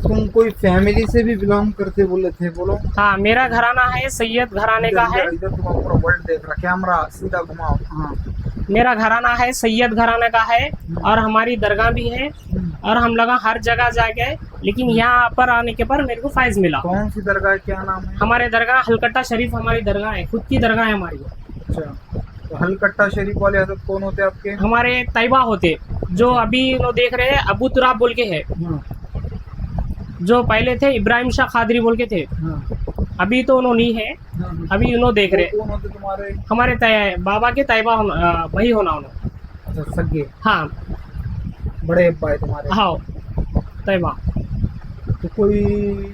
तुम कोई फैमिली से भी बिलोंग करते बोले थे, बोलो। हाँ, मेरा घराना है सैयद घराने का है। इधर तुम पूरा वर्ल्ड देख रहा, कैमरा सीधा घुमाओ। हाँ। मेरा घराना है सैयद घराने का है और हमारी दरगाह भी है और हम लोग हर जगह जाके, लेकिन यहाँ पर आने के पर मेरे को फाइज मिला। कौन सी दरगाह है, क्या नाम है? हमारे दरगाह हलकट्टा शरीफ हमारी दरगाह है, खुद की दरगाह है हमारी। अच्छा, तो हलकट्टा शरीफ वाले हजरत कौन होते हैं आपके? हमारे तैयबा होते, जो अभी वो देख रहे हैं अबू तुराब बोल के है, हाँ, जो पहले थे इब्राहिम शाह खादरी बोल के थे, हाँ, अभी तो उन्होंने नहीं है, हाँ। अभी उन्होंने देख रहे। कौन होते तुम्हारे? हमारे बाबा के तैयबा वही होना उन्होंने। अच्छा, सगे हाँ बड़े अब्बा है तुम्हारे। हाँ तैयबा। तो कोई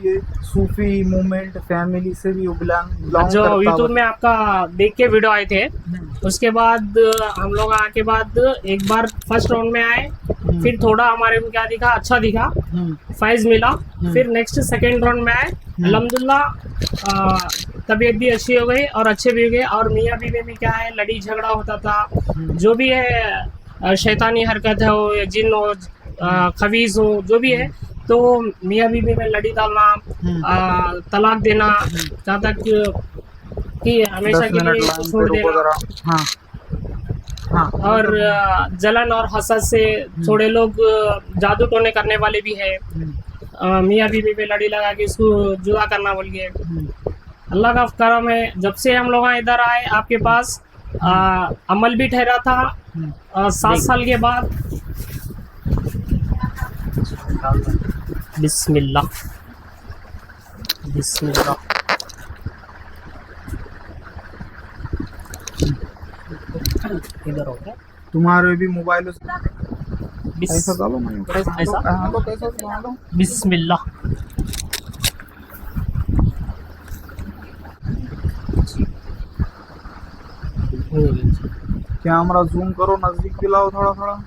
ये सूफी मूवमेंट फैमिली से भी बिलोंग जो करता यूट्यूब में आपका देख के वीडियो आए थे, हो? उसके बाद हम लोग आके बाद एक बार फर्स्ट राउंड में आए, फिर थोड़ा हमारे को क्या दिखा, अच्छा दिखा, फाइज मिला। फिर नेक्स्ट सेकेंड राउंड में आए, अल्हम्दुलिल्लाह तबीयत भी अच्छी हो गई और अच्छे भी हो गए। और मियाँ बीवी में क्या है, लड़ी झगड़ा होता था, जो भी है शैतानी हरकत है हो या जिन हो खबीज हो जो भी है, तो मियाँ बीवी में लड़ी डालना, तलाक देना, जहाँ तक कि हमेशा के लिए छोड़ देना, हाँ, हाँ। और जलन और हसद से थोड़े लोग जादू टोने करने वाले भी है, मियाँ बीवी पे लड़ी लगा के इसको जुदा करना बोल के। अल्लाह का करम है, जब से हम लोग इधर आए आपके पास अमल भी ठहरा था 7 साल के बाद। बिस्मिल्लाह बिस्मिल्लाह। इधर हो गया तुम्हारे भी मोबाइल ऐसा डालो ना, ऐसा बिस्मिल्लाह। कैमरा जूम करो, नजदीक भी लाओ थोड़ा थोड़ा।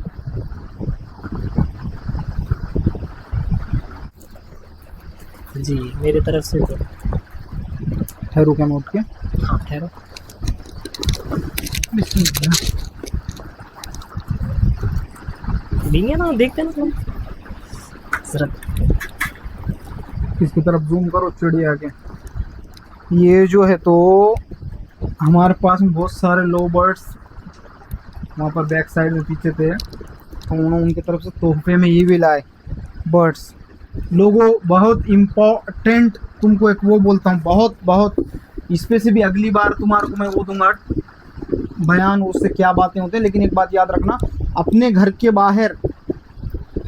जी मेरी तरफ से तो ठहरू के नोट के। हाँ ठहरो। देंगे ना, देखते ना तुम जरा। इसकी तरफ जूम करो, चिड़िया के। ये जो है तो हमारे पास में बहुत सारे लो बर्ड्स वहाँ पर बैक साइड में पीछे थे, तो उन्होंने उनकी तरफ से तोहफे में ये भी लाए बर्ड्स। लोगों बहुत इम्पोर्टेंट, तुमको एक वो बोलता हूँ, बहुत बहुत इस पे से भी अगली बार तुम्हारे को मैं वो दूंगा बयान, उससे क्या बातें होते हैं। लेकिन एक बात याद रखना, अपने घर के बाहर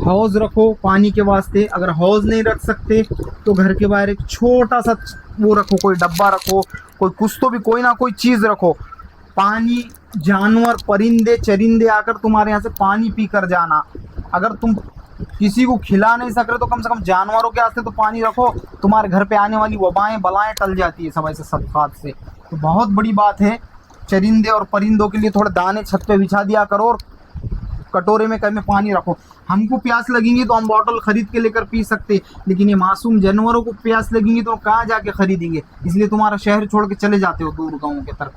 हौज रखो पानी के वास्ते। अगर हौज नहीं रख सकते तो घर के बाहर एक छोटा सा वो रखो, कोई डब्बा रखो, कोई कुछ तो भी कोई ना कोई चीज़ रखो। पानी, जानवर, परिंदे चरिंदे आकर तुम्हारे यहाँ से पानी पी कर जाना। अगर तुम किसी को खिला नहीं सक रहे तो कम से कम जानवरों के वास्ते तो पानी रखो। तुम्हारे घर पे आने वाली वबाएं बलाएं टल जाती है सब ऐसे सदकात से। तो बहुत बड़ी बात है, चरिंदे और परिंदों के लिए थोड़े दाने छत पे बिछा दिया करो और कटोरे में कहीं पानी रखो। हमको प्यास लगेंगी तो हम बॉटल खरीद के लेकर पी सकते, लेकिन ये मासूम जानवरों को प्यास लगेंगी तो कहाँ जाके खरीदेंगे। इसलिए तुम्हारा शहर छोड़ के चले जाते हो दूर गाँव के तरफ,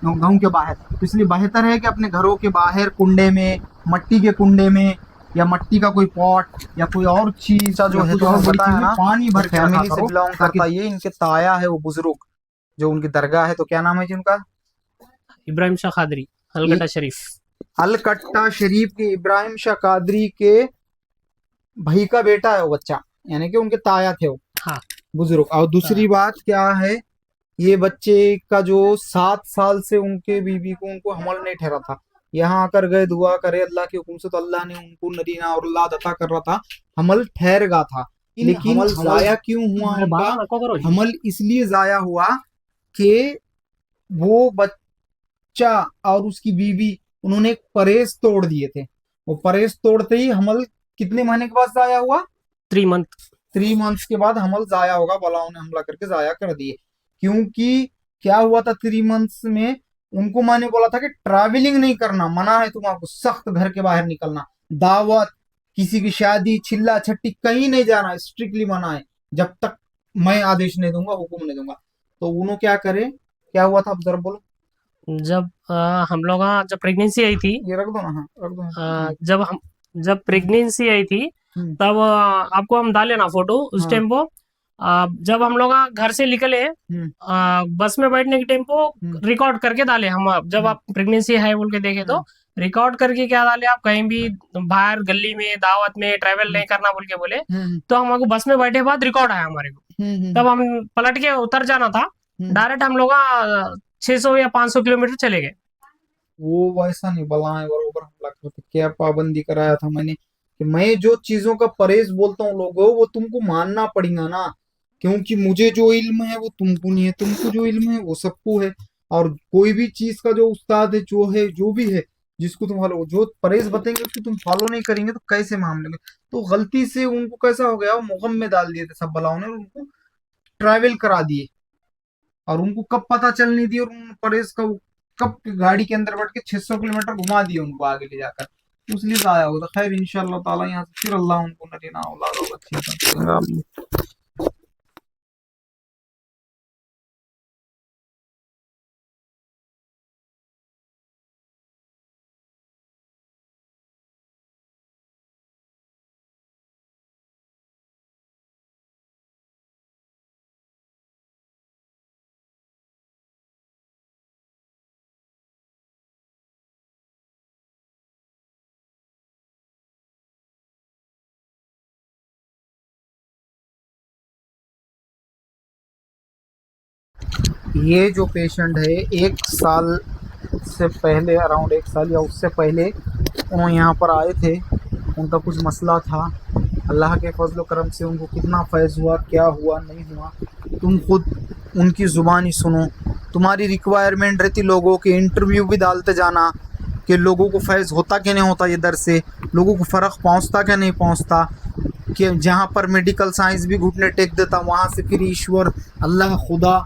गाँव के बाहर। तो इसलिए बेहतर है कि अपने घरों के बाहर कुंडे में, मट्टी के कुंडे में, या मट्टी का कोई पॉट या कोई और चीज जो है तो बताया ना, पानी भर के फैमिली से बिलोंग करता। ये इनके ताया है वो बुजुर्ग जो उनकी दरगाह है, तो क्या नाम है जी उनका? इब्राहिम शाह खादरी, हलकट्टा शरीफ। हलकट्टा शरीफ के इब्राहिम शाह कादरी के भाई का बेटा है वो बच्चा, यानी कि उनके ताया थे वो। हाँ बुजुर्ग। और दूसरी बात क्या है, ये बच्चे का जो 7 साल से उनके बीवी को उनको हमल नहीं ठहरा था, यहाँ आकर गए दुआ करे अल्लाह के हुक्म से, तो अल्लाह ने उनको नरीना और औलाद अता कर रहा था, हमल ठहर गया था। लेकिन हमल जाया क्यों हुआ उनका? हमल इसलिए जाया हुआ कि वो बच्चा और उसकी बीवी उन्होंने एक परहेज तोड़ दिए थे। वो परहेज तोड़ते ही हमल कितने महीने के बाद जाया हुआ? 3 मंथ्स के बाद हमल जाया होगा, बलाओं ने हमला करके जाया कर दिए। क्योंकि क्या हुआ था, 3 मंथ्स में उनको मैंने बोला था कि ट्रैवलिंग नहीं करना, मना है तुम्हारा, सख्त घर के बाहर निकलना, दावत, किसी की शादी, चिल्ला छट्टी कहीं नहीं जाना, स्ट्रिक्टली मना है जब तक मैं आदेश नहीं दूंगा, हुक्म नहीं दूंगा। तो उन्होंने क्या करे, क्या हुआ था आप जरा बोलो। जब हम लोग जब प्रेगनेंसी आई थी, ये रख दो ना, हाँ रख दो। जब प्रेगनेंसी आई थी तब आपको हम डाले ना फोटो उस हाँ। टाइम को। जब हम लोग घर से निकले बस में बैठने के टाइम को रिकॉर्ड करके डाले हम। जब आप प्रेगनेंसी है बोल के देखे तो रिकॉर्ड करके क्या डाले, आप कहीं भी बाहर गली में दावत में ट्रैवल नहीं करना बोल के बोले। तो हमको बस में बैठे बाद रिकॉर्ड आया हमारे को। तब हम पलट के उतर जाना था, डायरेक्ट हम लोग 600 या 500 किलोमीटर चले गए। वो वैसा नहीं बलाएं बरोबर हमला करते, क्या पाबंदी कराया था मैंने कि मैं जो चीजों का परहेज बोलता हूँ लोगों, वो तुमको मानना पड़ेगा ना, क्योंकि मुझे जो इल्म है वो तुमको नहीं है, तुमको जो इल्म है वो सबको है। और कोई भी चीज का जो उस्ताद है जो भी है, जिसको तुम फॉलो, जो परहेज बताएंगे उसको तुम फॉलो नहीं करेंगे तो कैसे मामले में। तो गलती से उनको कैसा हो गया, वो मुगम में डाल दिए थे सब बलाओं ने, और उनको ट्रैवल करा दिए, और उनको कब पता चलनी दी, और उन परहेज का कब गाड़ी के अंदर बैठ के 600 किलोमीटर घुमा दिए उनको आगे ले जाकर, तो इसलिए आया होगा। खैर इंशाअल्लाह ताला यहाँ से फिर अल्लाह उनको नरीना औलाद और अच्छी देगा। ये जो पेशेंट है 1 साल से पहले, अराउंड 1 साल या उससे पहले वो यहाँ पर आए थे, उनका कुछ मसला था। अल्लाह के फजल करम से उनको कितना फैज़ हुआ, क्या हुआ नहीं हुआ, तुम खुद उनकी ज़ुबानी सुनो। तुम्हारी रिक्वायरमेंट रहती लोगों के इंटरव्यू भी डालते जाना कि लोगों को फैज़ होता कि नहीं होता, ये दर से लोगों को फ़र्क पहुँचता क्या नहीं पहुँचता, कि जहाँ पर मेडिकल साइंस भी घुटने टेक देता वहाँ से फिर ईश्वर अल्लाह खुदा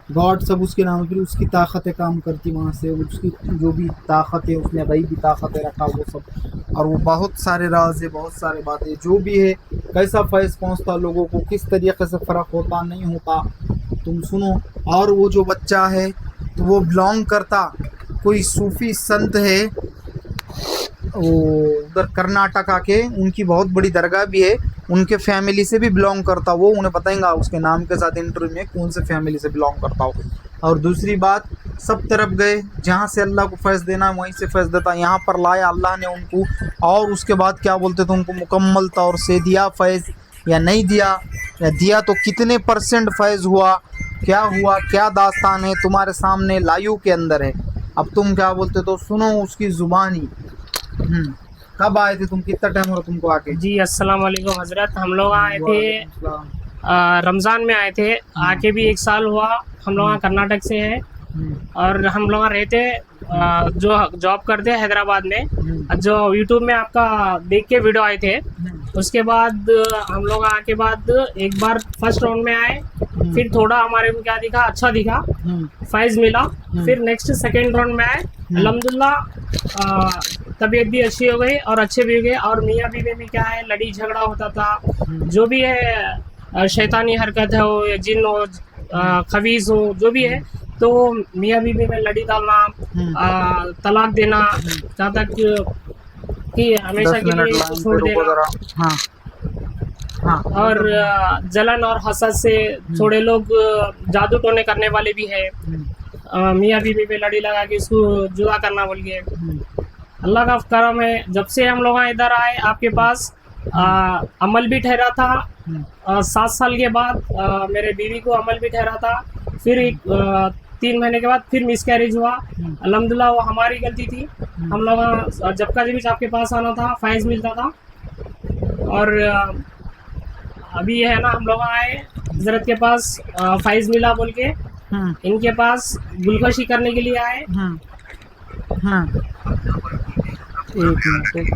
गॉड सब उसके नाम, फिर उसकी ताकतें काम करती वहाँ से, उसकी जो भी ताकत है उसने गईबी ताकतें रखा वो सब, और वो बहुत सारे राज है, बहुत सारे बातें जो भी है, कैसा फैज़ पहुँचता लोगों को, किस तरीके से फ़र्क होता नहीं होता, तुम सुनो। और वो जो बच्चा है तो वो बिलोंग करता, कोई सूफ़ी संत है वो उधर कर्नाटका के, उनकी बहुत बड़ी दरगाह भी है, उनके फैमिली से भी बिलोंग करता, वो उन्हें बताएंगा उसके नाम के साथ इंटरव्यू में कौन से फैमिली से बिलोंग करता हो। और दूसरी बात, सब तरफ गए जहाँ से अल्लाह को फैज़ देना है वहीं से फैज़ देता, यहाँ पर लाया अल्लाह ने उनको, और उसके बाद क्या बोलते थे, उनको मुकम्मल तौर से दिया फैज़ या नहीं दिया, या दिया तो कितने % फैज़ हुआ, क्या दास्तान है तुम्हारे सामने लाइव के अंदर है। अब तुम क्या बोलते तो सुनो उसकी ज़ुबानी। कब आए थे तुम, कितना टाइम हो रहा तुमको आके? जी अस्सलाम वालेकुम हजरत, हम लोग आए थे रमज़ान में आए थे, आके भी 1 साल हुआ। हम लोग कर्नाटक से हैं और हम लोग रहते जो जॉब करते हैं हैदराबाद में। जो यूट्यूब में आपका देख के वीडियो आए थे, उसके बाद हम लोग आके बाद एक बार फर्स्ट राउंड में आए, फिर थोड़ा हमारे को क्या दिखा, अच्छा दिखा, फैज़ मिला। फिर नेक्स्ट सेकेंड राउंड में आए, अल्हम्दुलिल्लाह तबीयत भी अच्छी हो गई और अच्छे भी हो गए। और मियाँ बीवी में क्या है, लड़ी झगड़ा होता था, जो भी है शैतानी हरकत है हो या जिन हो खबीस हो जो भी है, तो मियाँ बीवी में लड़ी डालना, तलाक देना, जहाँ तक कि हमेशा के लिए छोड़ देना। हाँ हाँ। और जलन और हसद से थोड़े लोग जादू टोने करने वाले भी है, मियाँ बीवी पे लड़ी लगा के इसको जुदा करना बोल के। अल्लाह का करम है, जब से हम लोग इधर आए आपके पास अमल भी ठहरा था। 7 साल के बाद मेरे बीवी को अमल भी ठहरा था। फिर 3 महीने के बाद फिर मिसकैरेज हुआ। अल्हम्दुलिल्लाह वो हमारी गलती थी। हम लोग जब का भी आपके पास आना था फैज़ मिलता था। और अभी है ना, हम लोग आए हजरत के पास फैज़ मिला बोल के, इनके पास गुलकशी करने के लिए आए। हाँ। एक मिनट,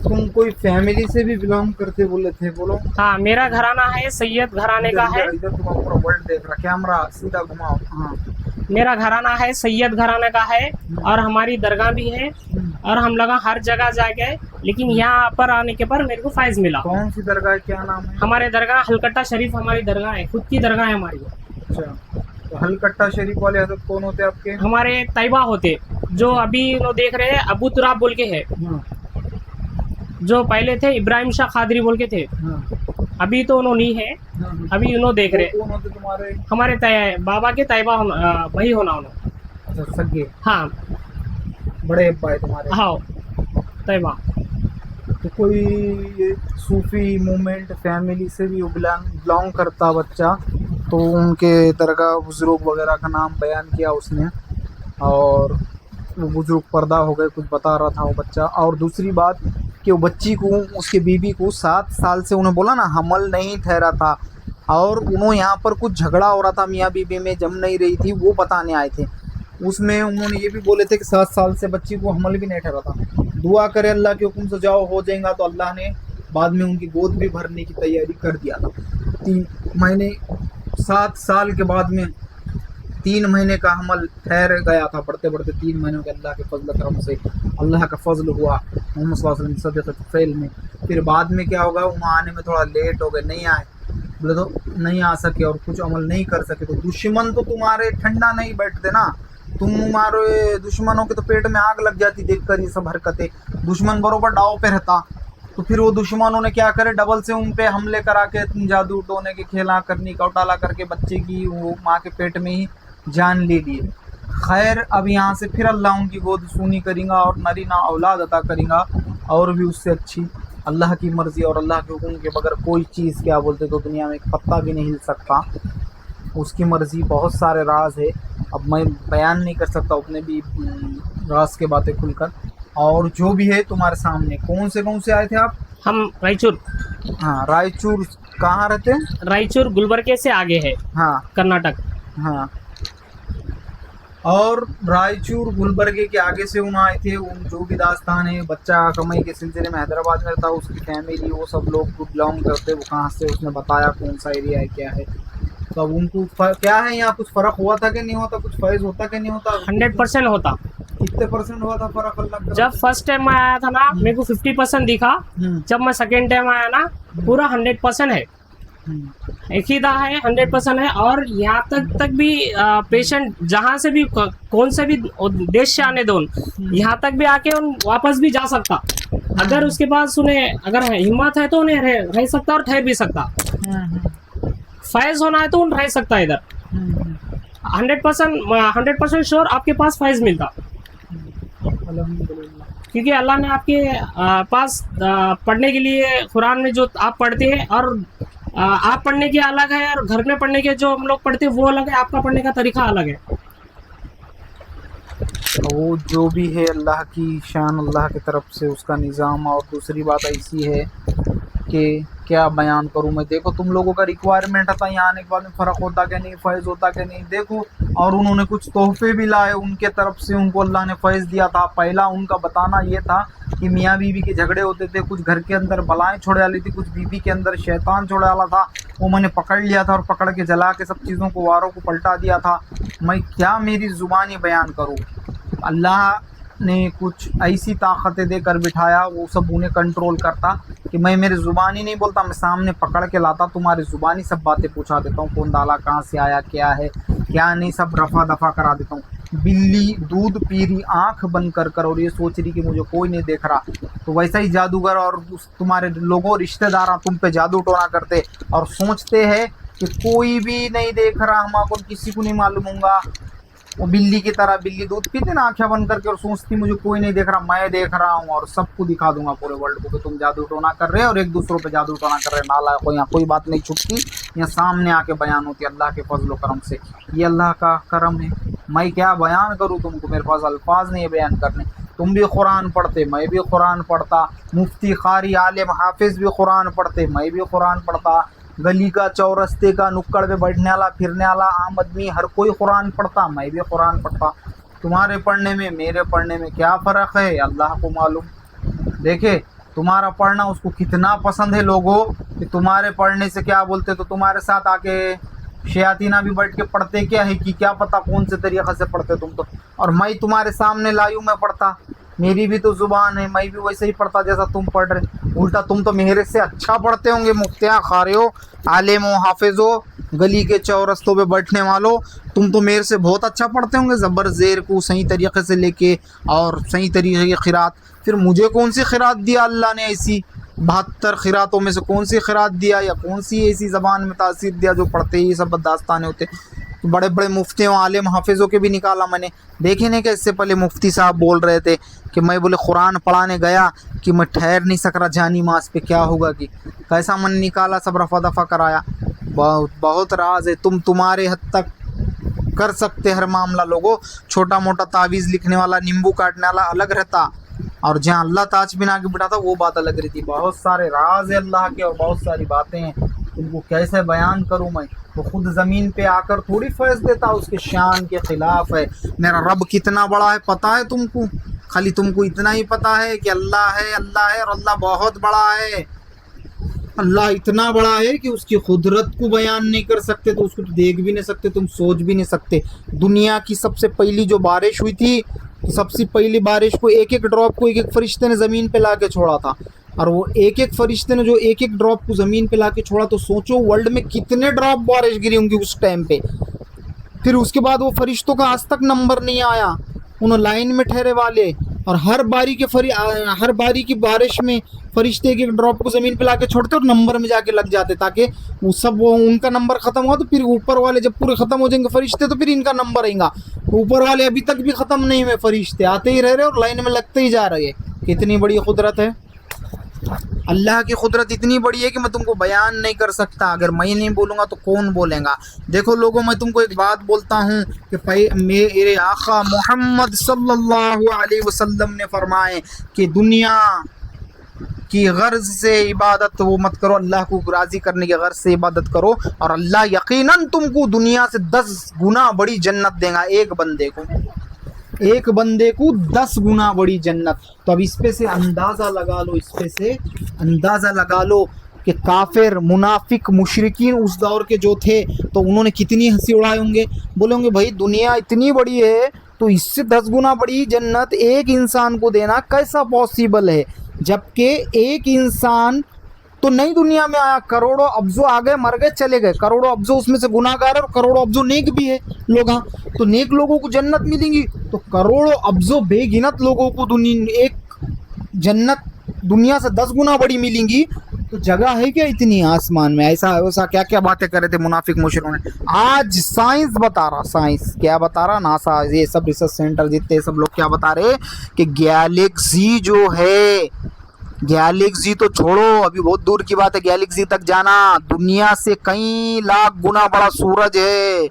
तुम कोई फैमिली से भी बिलोंग करते बोले थे, बोलो। हाँ, मेरा घराना है सैयद घराने का है। इधर तुम पूरा वर्ल्ड देख रहा, कैमरा सीधा घुमाओ। हाँ, मेरा घराना है सैयद घराने का है और हमारी दरगाह भी है और हम लोग हर जगह जा गए, लेकिन यहाँ पर आने के पर मेरे को फैज़ मिला। कौन सी दरगाह, क्या नाम है? हमारे दरगाह हलकट्टा शरीफ हमारी दरगाह है, खुद की दरगाह है हमारी। अच्छा, तो हलकट्टा शरीफ वाले हजरत कौन होते आपके? हमारे तैयबा होते। जो अभी लोग देख रहे हैं अबू तुराब बोल के है, हाँ जो पहले थे इब्राहिम शाह खादरी बोल के थे, हाँ अभी तो उन्होंने नहीं है, हाँ। अभी उन्होंने देख रहे कौन होते तुम्हारे? हमारे बाबा के तैयबा वही होना उन्होंने। अच्छा, सगे हाँ बड़े अब्बा है तुम्हारे। हाँ तैयबा। तो कोई ये सूफी मूवमेंट फैमिली से भी बिलोंग करता बच्चा, तो उनके दरगाह बुजुर्ग वगैरह का नाम बयान किया उसने, और वो बुजुर्ग पर्दा हो गए, कुछ बता रहा था वो बच्चा। और दूसरी बात कि वो बच्ची को, उसके बीबी को 7 साल से उन्हें बोला ना हमल नहीं ठहरा था, और उन्होंने यहाँ पर कुछ झगड़ा हो रहा था मियाँ बीबी में, जम नहीं रही थी, वो बताने आए थे। उसमें उन्होंने ये भी बोले थे कि 7 साल से बच्ची को हमल भी नहीं ठहरा था। दुआ करे अल्लाह के हुक्म से जाओ हो जाएगा, तो अल्लाह ने बाद में उनकी गोद भी भरने की तैयारी कर दिया था। 3 महीने 7 साल के बाद में 3 महीने का हमल ठहर गया था, बढ़ते बढ़ते 3 महीनों के अल्लाह के फजल करम से अल्लाह का फजल हुआ मोहम्मद सल्लल्लाहु अलैहि वसल्लम सदक़त फ़ैल में। फिर बाद में क्या होगा, वहाँ आने में थोड़ा लेट हो गए, नहीं आए, बोले तो नहीं आ सके और कुछ अमल नहीं कर सके। तो दुश्मन तो तुम्हारे ठंडा नहीं बैठते ना, तुम्हारे दुश्मनों के तो पेट में आग लग जाती देखकर ये सब हरकतें। दुश्मन बरोबर डाव पे रहता, तो फिर वो दुश्मनों ने क्या करे, डबल से उन पे हमले करा के जादू टोने के खेला करनी कौटाला करके बच्चे की वो माँ के पेट में ही जान ले लिए। खैर अब यहाँ से फिर अल्लाह उनकी गोद सूनी करेगा और नरीना औलाद अता करेगा, और भी उससे अच्छी। अल्लाह की मर्ज़ी और अल्लाह के हुक्म के बगैर कोई चीज़ क्या बोलते तो दुनिया में एक पत्ता भी नहीं हिल सकता। उसकी मर्ज़ी, बहुत सारे राज है, अब मैं बयान नहीं कर सकता उतने भी राज के बातें खुलकर। और जो भी है तुम्हारे सामने। कौन से आए थे आप? हम रायचूर। हाँ रायचूर। कहाँ रहते हैं? रायचूर गुलबर्गे से आगे है, हाँ कर्नाटक। हाँ। और रायचूर गुलबर्गे के आगे से उन आए थे। उन जो भी दास्तान है, बच्चा कमाई के सिलसिले में हैदराबाद में रहता, उसकी फैमिली वो सब लोग बिलोंग करते, वो कहाँ से उसने बताया कौन सा एरिया है क्या है। तो अब उनको क्या है, यहाँ कुछ फ़र्क हुआ था कि नहीं होता, कुछ फैज़ होता कि नहीं होता? 100% होता। कितने % हुआ था फ़र्क अल्लाह का? जब फर्स्ट टाइम मैं आया था ना मेरे को 50% दिखा, जब मैं सेकेंड टाइम आया ना पूरा 100% है, एक ही दाह है, 100% है। और यहाँ तक भी पेशेंट जहाँ से भी कौन से भी देश से आने दो, यहाँ तक भी आके उन वापस भी जा सकता, अगर उसके पास उन्हें अगर हिम्मत है तो उन्हें रह सकता और ठहर भी सकता। फैज होना है तो उन रह सकता इधर। 100% श्योर आपके पास फैज मिलता, क्योंकि अल्लाह ने आपके पास पढ़ने के लिए कुरान में जो आप पढ़ते हैं, और आप पढ़ने के अलग है और घर में पढ़ने के जो हम लोग पढ़ते हैं वो अलग है, आपका पढ़ने का तरीका अलग है। वो जो भी है अल्लाह की शान, अल्लाह की तरफ से उसका निज़ाम। और दूसरी बात ऐसी है कि क्या बयान करूं मैं। देखो तुम लोगों का रिक्वायरमेंट था यहाँ आने के बाद में फ़र्क होता कि नहीं, फैज़ होता कि नहीं, देखो। और उन्होंने कुछ तोहफे भी लाए उनके तरफ से, उनको अल्लाह ने फैज़ दिया था। पहला उनका बताना ये था कि मियाँ बीवी के झगड़े होते थे, कुछ घर के अंदर बलाएँ छोड़े वाली थी, कुछ बीवी के अंदर शैतान छोड़े वाला था, वो मैंने पकड़ लिया था और पकड़ के जला के सब चीज़ों को, वारों को पलटा दिया था। मैं क्या मेरी ज़ुबानी बयान करूँ। अल्लाह ने कुछ ऐसी ताकतें देकर बिठाया, वो सब उन्हें कंट्रोल करता कि मैं मेरी ज़ुबानी नहीं बोलता, मैं सामने पकड़ के लाता, तुम्हारी ज़ुबानी सब बातें पूछा देता हूँ, कौन डाला, कहाँ से आया, क्या है क्या नहीं, सब रफ़ा दफ़ा करा देता हूँ। बिल्ली दूध पी रही आँख बंद कर और ये सोच रही कि मुझे कोई नहीं देख रहा, तो वैसा ही जादूगर और तुम्हारे लोगों रिश्तेदार तुम पे जादू टोना करते और सोचते हैं कि कोई भी नहीं देख रहा, हमको किसी को नहीं मालूम होगा। वो बिल्ली की तरह, बिल्ली दूध पीते ना आँखें बंद करके, और सोचती मुझे कोई नहीं देख रहा, मैं देख रहा हूँ और सबको दिखा दूंगा पूरे वर्ल्ड को कि तुम जादू टोना कर रहे हो और एक दूसरों पे जादू टोना कर रहे हैं। नाला को यहाँ कोई बात नहीं छुपती, यहाँ सामने आके बयान होती है अल्लाह के फजल करम से। ये अल्लाह का करम है। मैं क्या बयान करूँ तुमको, मेरे पास अल्फाज नहीं है बयान करने। तुम भी कुरान पढ़ते, मैं भी कुरान पढ़ता, मुफ्ती कारी आलिम हाफिज़ भी कुरान पढ़ते, मैं भी कुरान पढ़ता, गली का चौरस्ते का नुक्कड़ पे बैठने वाला फिरने वाला आम आदमी हर कोई कुरान पढ़ता, मैं भी कुरान पढ़ता। तुम्हारे पढ़ने में मेरे पढ़ने में क्या फ़र्क है अल्लाह को मालूम। देखे तुम्हारा पढ़ना उसको कितना पसंद है लोगों, कि तुम्हारे पढ़ने से क्या बोलते, तो तुम्हारे साथ आके शयातीना भी बैठ के पढ़ते क्या है कि क्या पता कौन से तरीक़े से पढ़ते तुम तो। और मैं तुम्हारे सामने लायूं मैं पढ़ता, मेरी भी तो जुबान है, मैं भी वैसे ही पढ़ता जैसा तुम पढ़ रहे। उल्टा तुम तो मेरे से अच्छा पढ़ते होंगे, मुफ्तियाँ खारे हो, आलिम हो, हाफिज हो, गली के चौरस्तों पे बैठने वालों, तुम तो मेरे से बहुत अच्छा पढ़ते होंगे, ज़बर ज़ेर को सही तरीक़े से लेके और सही तरीक़े की क़िरात। फिर मुझे कौन सी क़िरात दिया अल्लाह ने ऐसी? 72 क़िरातों में से कौन सी क़िरात दिया, या कौन सी ऐसी ज़बान में तासीर दिया जो पढ़ते ही सब दास्ताने होते? बड़े बड़े मुफ्तियों, आलिम, हाफिज़ों के भी निकाला मैंने। देखे नहीं कि इससे पहले मुफ्ती साहब बोल रहे थे कि मैं बोले कुरान पढ़ाने गया कि मैं ठहर नहीं सक रहा जानी मास पे, क्या होगा कि कैसा मन निकाला, सब रफा दफ़ा कराया। बहुत बहुत राज है, तुम्हारे हद तक कर सकते हर मामला लोगों। छोटा मोटा तावीज़ लिखने वाला, नींबू काटने वाला अलग रहता, और जहाँ अल्लाह ताज बिना के बिठाता वो बात अलग रहती। बहुत सारे राज है अल्लाह के और बहुत सारी बातें हैं, उनको कैसे बयान करूँ मैं? वो खुद ज़मीन पे आकर थोड़ी फैज़ देता, उसके शान के ख़िलाफ़ है। मेरा रब कितना बड़ा है पता है तुमको? खाली तुमको इतना ही पता है कि अल्लाह है, अल्लाह है, और अल्लाह बहुत बड़ा है। अल्लाह इतना बड़ा है कि उसकी कुदरत को बयान नहीं कर सकते, तो उसको तो देख भी नहीं सकते, तुम सोच भी नहीं सकते। दुनिया की सबसे पहली जो बारिश हुई थी, तो सबसे पहली बारिश को एक एक ड्रॉप को एक एक फरिश्ते ने ज़मीन पे ला के छोड़ा था, और वो एक एक फरिश्ते ने जो एक एक ड्रॉप को ज़मीन पे ला के छोड़ा, तो सोचो वर्ल्ड में कितने ड्रॉप बारिश गिरी होंगी उस टाइम पे। फिर उसके बाद वो फरिश्तों का आज तक नंबर नहीं आया, उन्होंने लाइन में ठहरे वाले, और हर बारी की बारिश में फरिश्ते एक एक ड्रॉप को ज़मीन पे ला के छोड़ते और नंबर में जाके लग जाते, ताकि वो उनका नंबर ख़त्म हुआ तो फिर ऊपर वाले जब पूरे ख़त्म हो जाएंगे फरिश्ते तो फिर इनका नंबर आएगा। ऊपर वाले अभी तक भी ख़त्म नहीं हुए, फरिश्ते आते ही रह रहे और लाइन में लगते ही जा रहे हैं। कितनी बड़ी कुदरत है अल्लाह की। कुदरत इतनी बड़ी है कि मैं तुमको बयान नहीं कर सकता। अगर मैं नहीं बोलूँगा तो कौन बोलेगा? देखो लोगों, मैं तुमको एक बात बोलता हूँ कि मेरे आका मोहम्मद सल्लल्लाहु अलैहि वसल्लम ने फरमाए कि दुनिया की गर्ज से इबादत वो मत करो, अल्लाह को राज़ी करने की गर्ज से इबादत करो, और अल्लाह यकीनन तुमको दुनिया से 10 गुना बड़ी जन्नत देगा। एक बंदे को 10 गुना बड़ी जन्नत। तो अब इस पे से अंदाज़ा लगा लो कि काफिर, मुनाफिक, मुशरिकीन उस दौर के जो थे तो उन्होंने कितनी हंसी उड़ाए होंगे। बोले होंगे भाई दुनिया इतनी बड़ी है तो इससे 10 गुना बड़ी जन्नत एक इंसान को देना कैसा पॉसिबल है? जबकि एक इंसान तो नई दुनिया में आया, करोड़ों अब्जो आ गए, मर गए, चले गए, करोड़ों अब्जो उसमें से गुनाहगार है और करोड़ों अब्जो नेक भी है लोग। हाँ, तो नेक लोगों को जन्नत मिलेंगी, तो करोड़ों अब्जो बेगिनत लोगों को एक जन्नत दुनिया से 10 गुना बड़ी मिलेंगी। तो जगह है क्या इतनी आसमान में? ऐसा क्या क्या बातें कर रहे थे मुनाफिक मुशरिकों ने। आज साइंस बता रहा, साइंस क्या बता रहा, नासा ये सब रिसर्च सेंटर जितने सब लोग क्या बता रहे कि गैलेक्सी जो है, गैलेक्सी तो छोड़ो, अभी बहुत दूर की बात है गैलेक्सी तक जाना। दुनिया से कई लाख गुना बड़ा सूरज है,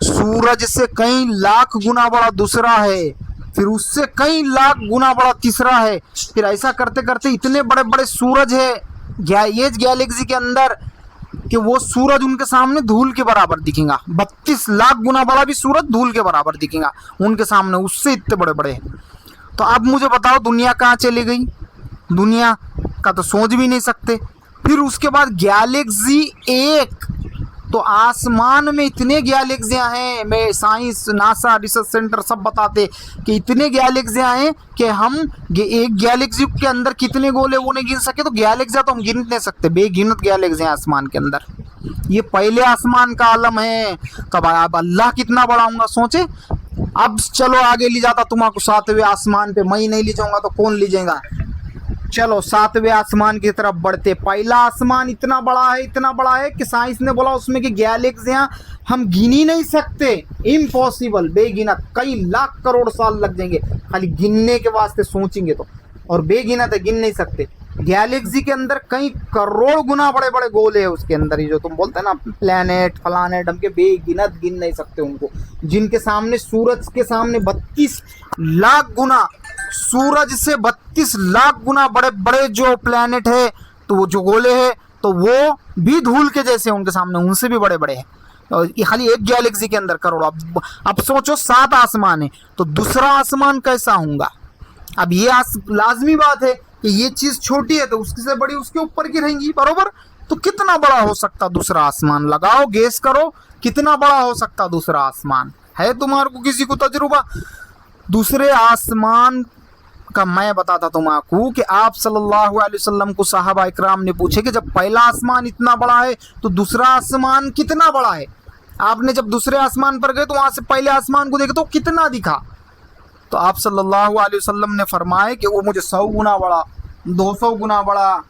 सूरज से कई लाख गुना बड़ा दूसरा है, फिर उससे कई लाख गुना बड़ा तीसरा है। फिर ऐसा करते करते इतने बड़े बड़े सूरज है ये गैलेक्सी के अंदर कि वो सूरज उनके सामने धूल के बराबर दिखेगा। 32 लाख गुना बड़ा भी सूरज धूल के बराबर दिखेगा उनके सामने, उससे इतने बड़े बड़े हैं। तो अब मुझे बताओ दुनिया कहाँ चली गई? दुनिया का तो सोच भी नहीं सकते। फिर उसके बाद गैलेक्सी एक, तो आसमान में इतने गैलेक्सियाँ हैं, मैं साइंस, नासा, रिसर्च सेंटर सब बताते कि इतने गैलेक्सियाँ हैं कि हम एक गैलेक्सी के अंदर कितने गोले वो नहीं गिन सके। तो गैलेक्सियाँ तो हम गिन नहीं सकते, बेगिनत गैलेक्सियाँ आसमान के अंदर। ये पहले आसमान का आलम है, तब अब अल्लाह कितना बड़ा होगा सोचे। अब चलो आगे ले जाता तुम्हारा 7वें आसमान पे, मैं नहीं ले जाऊँगा तो कौन ले जाएगा? चलो 7वें आसमान की तरफ बढ़ते। पहला आसमान इतना बड़ा है कि साइंस ने बोला उसमें कि गैलेक्सियां हम गिन ही नहीं सकते, इम्पॉसिबल, बेगिनत, कई लाख करोड़ साल लग जाएंगे खाली गिनने के वास्ते सोचेंगे तो, और बेगिनत है, गिन नहीं सकते। गैलेक्सी के अंदर कई करोड़ गुना बड़े बड़े गोले हैं उसके अंदर, ही जो तुम बोलते हैं ना प्लैनेट फलानेट, हम के बेगिनत गिन नहीं सकते उनको, जिनके सामने सूरज के सामने 32 लाख गुना, सूरज से 32 लाख गुना बड़े बड़े जो प्लैनेट है, तो वो जो गोले हैं तो वो भी धूल के जैसे उनके सामने, उनसे भी बड़े बड़े हैं। और ये खाली एक गैलेक्सी के अंदर करोड़। अब सोचो 7 आसमान है तो दूसरा आसमान कैसा होगा? अब ये लाजमी बात है कि ये चीज छोटी है तो उससे बड़ी उसके ऊपर की रहेंगी, बरोबर। तो कितना बड़ा हो सकता दूसरा आसमान? लगाओ, गेस करो कितना बड़ा हो सकता दूसरा आसमान। है तुम्हारे को किसी को तजुर्बा? दूसरे आसमान का मैं बताता तुमको कि आप सल्लल्लाहु अलैहि वसल्लम को साहबा इकराम ने पूछे कि जब पहला आसमान इतना बड़ा है तो दूसरा आसमान कितना बड़ा है। आपने जब दूसरे आसमान पर गए तो वहां से पहले आसमान को देखे तो कितना दिखा। तो आप सल्लल्लाहु अलैहि वसल्लम ने फरमाया कि वो मुझे 100 गुना बड़ा, 200 गुना बड़ा,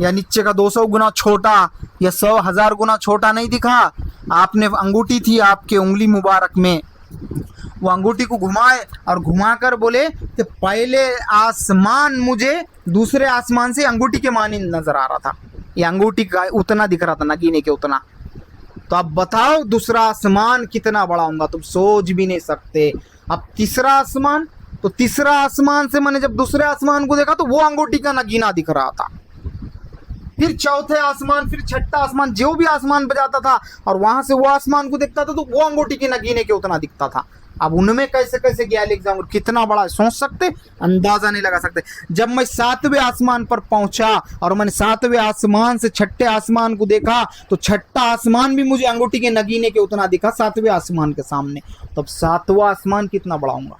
या नीचे का 200 गुना छोटा, या 100,000 गुना छोटा नहीं दिखा। आपने अंगूठी थी आपके उंगली मुबारक में, वो अंगूठी को घुमाए और घुमाकर बोले कि पहले आसमान मुझे दूसरे आसमान से अंगूठी के मानी नजर आ रहा था, ये अंगूठी का उतना दिख रहा था, नगीने के उतना। तो अब बताओ दूसरा आसमान कितना बड़ा होगा, तुम सोच भी नहीं सकते। अब तीसरा आसमान, तो तीसरा आसमान से मैंने जब दूसरे आसमान को देखा तो वो अंगूठी का नगीना दिख रहा था। फिर चौथे आसमान, फिर छठा आसमान, जो भी आसमान पे जाता था और वहां से वो आसमान को देखता था तो वो अंगूठी के नगीने के उतना दिखता था। अब उनमें कैसे कैसे गया एग्जाम, कितना बड़ा है, सोच सकते, अंदाजा नहीं लगा सकते। जब मैं 7वें आसमान पर पहुंचा और मैंने 7वें आसमान से छठे आसमान को देखा तो छठा आसमान भी मुझे अंगूठी के नगीने के उतना दिखा 7वें आसमान के सामने। तब 7वां आसमान कितना बड़ा होगा।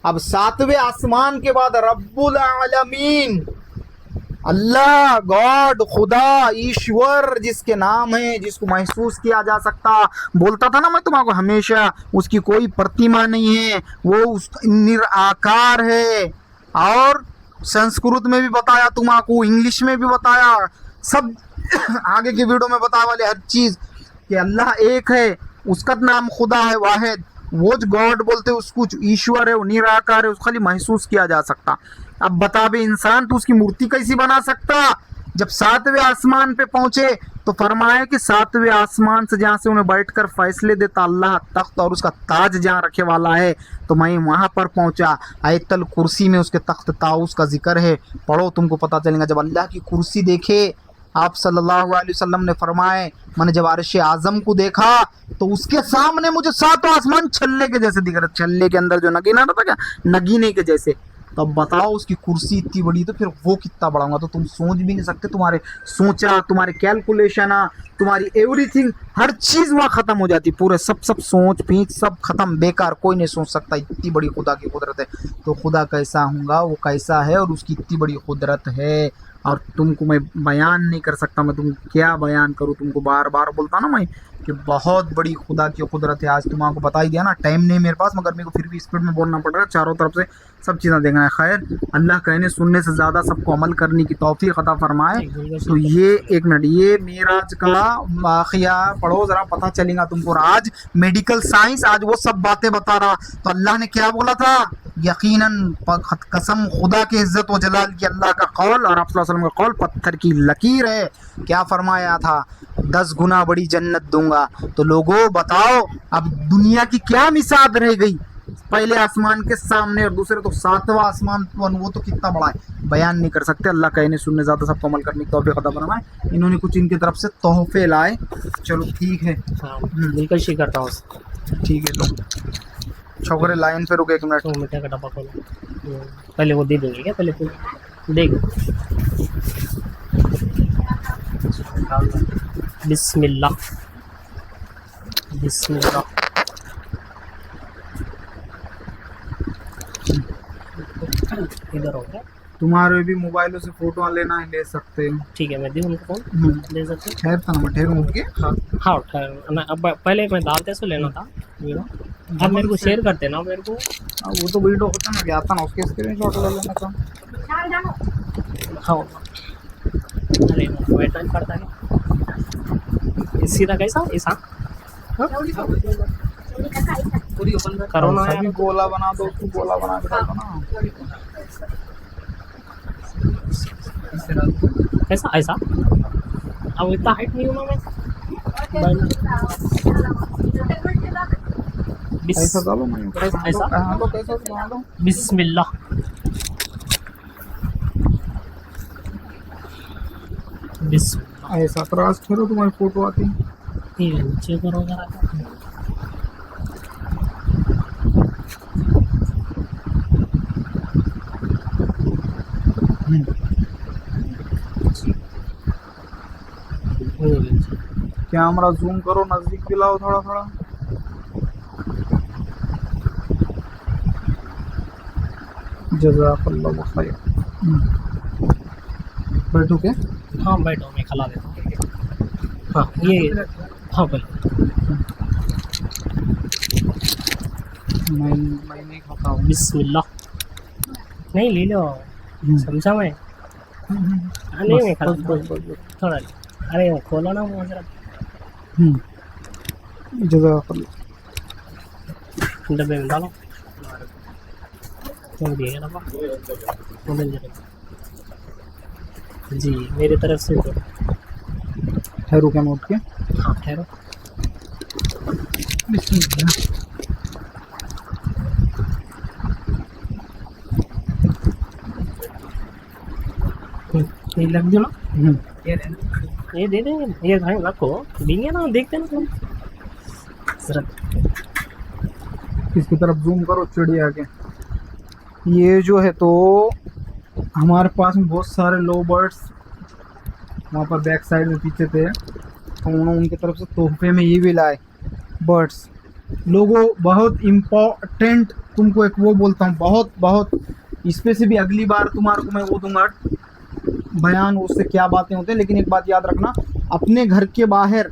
अब 7वें आसमान के बाद रब्बुल आलमीन, अल्लाह, गॉड, खुदा, ईश्वर जिसके नाम है, जिसको महसूस किया जा सकता, बोलता था ना मैं तुम्हारा हमेशा, उसकी कोई प्रतिमा नहीं है, वो उस निराकार है। और संस्कृत में भी बताया तुम्हारा, इंग्लिश में भी बताया, सब आगे की वीडियो में बताने वाले हर चीज कि अल्लाह एक है, उसका नाम खुदा है, वाहिद, वो जो गॉड बोलते उसको ईश्वर है, वो निराकार है, उसको खाली महसूस किया जा सकता। अब बता बे इंसान तो उसकी मूर्ति कैसी बना सकता। जब 7वें आसमान पे पहुंचे तो फरमाया कि 7वें आसमान से जहां से उन्हें बैठकर फैसले देता अल्लाह तख्त और उसका ताज जहां रखे वाला है, तो मैं वहां पर पहुंचा। आयतल कुर्सी में उसके तख्त ताउस का जिक्र है, पढ़ो तुमको पता चलेगा। जब अल्लाह की कुर्सी देखे आप सल्लल्लाहु अलैहि वसल्लम ने फरमाए, मैंने जब अर्श आजम को देखा तो उसके सामने मुझे 7 आसमान छल्ले के जैसे दिख रहे, छल्ले के अंदर जो नगीना रहता क्या, नगीने के जैसे। तो अब बताओ उसकी कुर्सी इतनी बड़ी तो फिर वो कितना बड़ा होगा। तो तुम सोच भी नहीं सकते, तुम्हारे सोचा, तुम्हारे कैलकुलेशन, तुम्हारी एवरीथिंग, हर चीज वहाँ खत्म हो जाती, पूरे सब सोच पीच सब खत्म, बेकार, कोई नहीं सोच सकता इतनी बड़ी खुदा की कुदरत है। तो खुदा कैसा होगा, वो कैसा है और उसकी इतनी बड़ी कुदरत है और तुमको मैं बयान नहीं कर सकता। मैं तुम क्या बयान करूँ, तुमको बार बार बोलता ना मैं कि बहुत बड़ी खुदा की कुदरत है। आज तुमको बता ही दिया ना, टाइम नहीं मेरे पास, मगर मेरे को फिर भी स्पीड में बोलना पड़ रहा है, चारों तरफ से सब चीज़ें देखना है। खैर, अल्लाह कहने सुनने से ज़्यादा सबको अमल करने की तौफीक अता फरमाए। तो ये एक मिनट, ये मेराज का वाक़िया पढ़ो ज़रा, पता चलेगा तुमको। आज मेडिकल साइंस आज वो सब बातें बता रहा, तो अल्लाह ने क्या बोला था, यकीनन कसम खुदा के इज्जत व जलाल की, अल्लाह का कौल और आप सल्लल्लाहु अलैहि वसल्लम का कौल पत्थर की लकीर है। क्या फरमाया था, 10 गुना बड़ी जन्नत दूंगा। तो लोगों बताओ अब दुनिया की क्या मिसाल रह गई, पहले आसमान के सामने और दूसरे तो 7वां आसमान, वो तो कितना बड़ा है, बयान नहीं कर सकते। अल्लाह कहने सुनने ज़्यादा सबको अमल करने की तौफीक अता फरमाए। इन्होंने कुछ इनकी तरफ से तोहफे लाए, चलो ठीक है, बिल्कुल शी करता हूँ। ठीक है, लो छोकरे लाइन पे रुके 1 मिनट। तो मिठाई का डब्बा खोलो, पहले वो दे देंगे क्या, पहले तो देख। बिस्मिल्लाह बिस्मिल्लाह। इधर हो गया, तुम्हारे भी मोबाइलों से फोटो लेना है ले सकते हो। ठीक है, मैं दूँ उनको फोन, ले सकते हैं। ठहर था ना, ठहर उठ के। हाँ ठहर ना, अब पहले मैं डालते से लेना था वीडियो, अब मेरे को शेयर करते ना मेरे को। वो तो वीडियो होता ना, गया था ना, उसके स्क्रीनशॉट ले लेना था। हाँ अरे वेट करता है सीधा कैसा ऐसा करो ना सभी गोला बना दो, तू गोला बना के डालो ना। ऐसा ऐसा, अब इतना हाइट नहीं हूँ ना मैं। ऐसा डालो ना, ऐसा हाँ तो कैसा बना दो। बिस्मिल्लाह। ऐसा क्रॉस करो, तुम्हारी फोटो आती ये नीचे करो जरा। कैमरा जूम करो, नजदीक दिलाओ थोड़ा थोड़ा। जज़ाकल्लाहु खैर। बैठो के हाँ बैठो, मैं खिला देता हूँ। हाँ ये, हाँ भाई मैं नहीं खाता हूँ। बिस्मिल्लाह। नहीं ले लो, समझा मैं। नहीं मैं खिला थोड़ा, अरे वो खोलो ना वो जरा, जज़ाकल्लाह। डब्बे में डालो, तो दिएगा डब्बा मोबाइल जरा। जी मेरी तरफ से तो ठहरू का नोट के हाँ ठहरो। बिस्मिल्लाह। ये लग दो ना, ये दे देंगे, ये भाई रखो, देंगे ना, देखते ना तुम जरा। इसकी तरफ जूम करो चिड़िया के। ये जो है तो हमारे पास में बहुत सारे लो बर्ड्स वहाँ पर बैक साइड में पीछे थे, तो उन्होंने उनकी तरफ से तोहफे में ये भी लाए बर्ड्स। लोगों बहुत इम्पोर्टेंट, तुमको एक वो बोलता हूँ, बहुत बहुत इस पे से भी अगली बार तुम्हारे को मैं वो दूंगा बयान, उससे क्या बातें होते हैं। लेकिन एक बात याद रखना, अपने घर के बाहर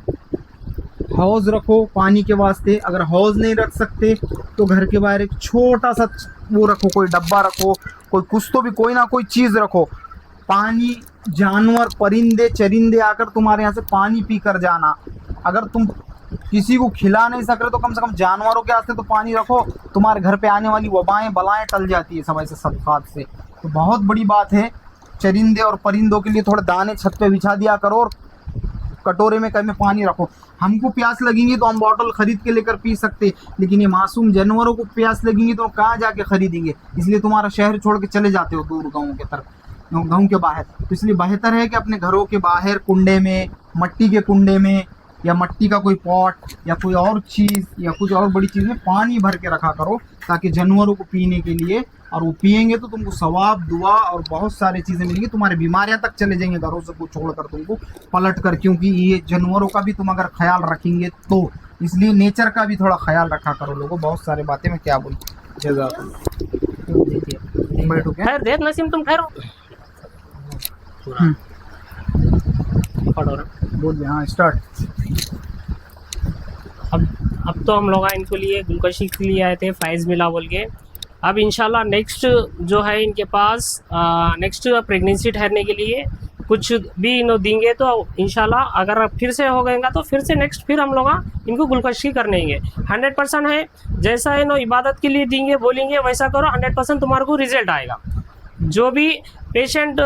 हौज रखो पानी के वास्ते। अगर हौज नहीं रख सकते तो घर के बाहर एक छोटा सा वो रखो, कोई डब्बा रखो, कोई कुछ तो भी कोई ना कोई चीज़ रखो। पानी, जानवर, परिंदे चरिंदे आकर तुम्हारे यहाँ से पानी पी कर जाना। अगर तुम किसी को खिला नहीं सक रहे तो कम से कम जानवरों के वास्ते तो पानी रखो। तुम्हारे घर पे आने वाली वबाएं बलाएं टल जाती है सब ऐसे सदक़ात से। तो बहुत बड़ी बात है, चरिंदे और परिंदों के लिए थोड़े दाने छत पे बिछा दिया करो और कटोरे में कहीं में पानी रखो। हमको प्यास लगेंगी तो हम बॉटल खरीद के लेकर पी सकते, लेकिन ये मासूम जानवरों को प्यास लगेंगी तो कहाँ जाके खरीदेंगे। इसलिए तुम्हारा शहर छोड़ के चले जाते हो दूर गाँव के तरफ, गाँव के बाहर। तो इसलिए बेहतर है कि अपने घरों के बाहर कुंडे में, मट्टी के कुंडे में, या मट्टी का कोई पॉट या कोई और चीज़ या कुछ और बड़ी चीज़ में पानी भर के रखा करो, ताकि जानवरों को पीने के लिए। और वो पिएंगे तो तुमको सवाब, दुआ और बहुत सारी चीज़ें मिलेंगी। तुम्हारी बीमारियां तक चले जाएंगे घरों से को छोड़कर तुमको पलट कर, क्योंकि ये जानवरों का भी तुम अगर ख्याल रखेंगे तो। इसलिए नेचर का भी थोड़ा ख्याल रखा करो लोगों। बहुत सारे बातें मैं क्या बोलूँ। बैठो क्या, खैर देख नसीम तुम ठहरो, पढ़ो ना, बोल दे। हाँ स्टार्ट। अब तो हम लोग इनको लिए ग्लूकोज के लिए आए थे, फाइज मिला बोल के। अब इंशाल्लाह नेक्स्ट जो है इनके पास नेक्स्ट प्रेगनेंसी ठहरने के लिए कुछ भी इन्हों देंगे तो इंशाल्लाह अगर फिर से हो गएगा तो फिर से नेक्स्ट फिर हम लोग इनको ग्लूकोज करने देंगे। 100% है, जैसा इन्हों इबादत के लिए देंगे बोलेंगे वैसा करो, 100% तुम्हारे को रिजल्ट आएगा। जो भी पेशेंट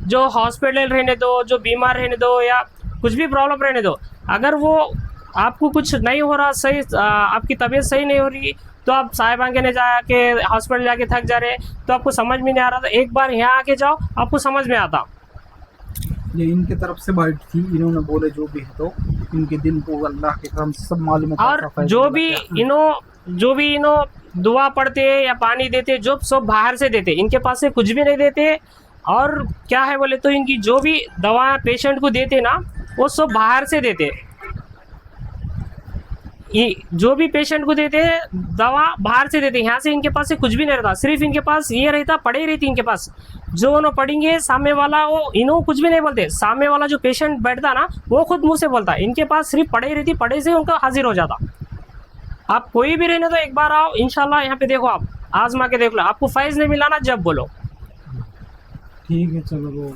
जो हॉस्पिटल रहने दो, जो बीमार रहने दो या कुछ भी प्रॉब्लम रहने दो, अगर वो आपको कुछ नहीं हो रहा सही, आपकी तबीयत सही नहीं हो रही, तो आप साहिबान के ने जाके हॉस्पिटल जाके थक जा रहे तो आपको समझ में नहीं आ रहा, तो एक बार यहाँ आके जाओ आपको समझ में आता। ये इनके तरफ से बाइट थी, इन्होंने बोले जो भी है तो इनके दिल को अल्लाह के करम से सब मालूम है। और जो भी इन्हों दुआ पढ़ते या पानी देते जो सब बाहर से देते, इनके पास से कुछ भी नहीं देते। और क्या है बोले तो इनकी जो भी दवा पेशेंट को देते ना वो सब बाहर से देते। जो भी पेशेंट को देते दवा बाहर से देते, यहाँ से इनके पास से कुछ भी नहीं रहता। सिर्फ इनके पास ये रहता, पड़े रहती इनके पास। जो उन्होंने पढ़ेंगे सामने वाला वो इन्हों कुछ भी नहीं बोलते, सामने वाला जो पेशेंट बैठता ना वो खुद मुंह से बोलता। इनके पास सिर्फ पड़े रहती, पड़े से उनका हाजिर हो जाता। आप कोई भी रहने तो एक बार आओ इंशाल्लाह, यहाँ पे देखो, आप आजमा के देख लो। आपको फैज नहीं मिला ना जब बोलो। ठीक है चलो।